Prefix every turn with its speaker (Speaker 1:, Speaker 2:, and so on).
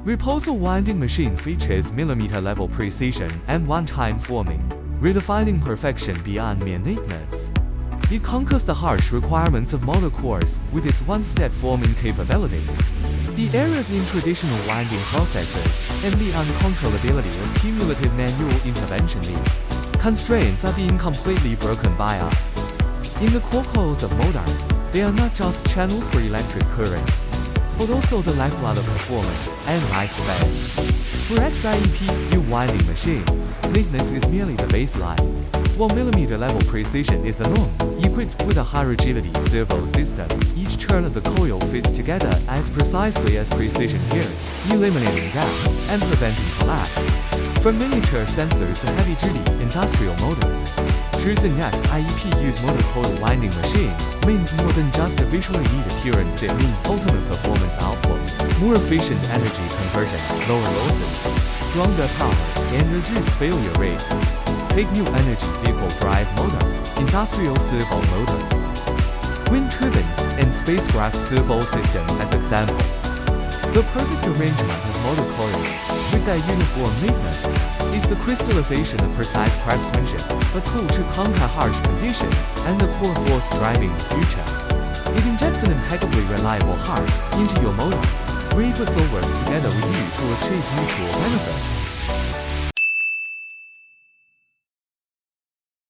Speaker 1: REPOSAL winding machine features millimeter-level precision and one-time forming, redefining perfection beyond mere neatness. It conquers the harsh requirements of motor cores with its one-step forming capability. The errors in traditional winding processes and the uncontrollability of cumulative manual intervention needs. Constraints are being completely broken by us. In the core coils of motors, they are not just channels for electric current, but also the lifeblood of performance and lifespan. For XIEPU winding machines, neatness is merely the baseline, while millimeter-level precision is the norm. Equipped with a high-rigidity servo system, each turn of the coil fits together as precisely as precision gears, eliminating gaps and preventing collapse. From miniature sensors to heavy-duty industrial motors, choosing XIEPU's motor coil winding machine means more than just a visually neat appearance. It means ultimate performance output, more efficient energy conversion, lower losses, stronger power, and reduced failure rates. Take new energy vehicle drive motors, industrial servo motors, wind turbines, and spacecraft servo system as examples. The perfect arrangement of motor coils, with their uniform neatness, is the crystallization of precise craftsmanship, a tool to conquer harsh conditions and the core force driving the future. It injects an impeccably reliable heart into your motors. REPOSAL works together with you to achieve mutual benefits.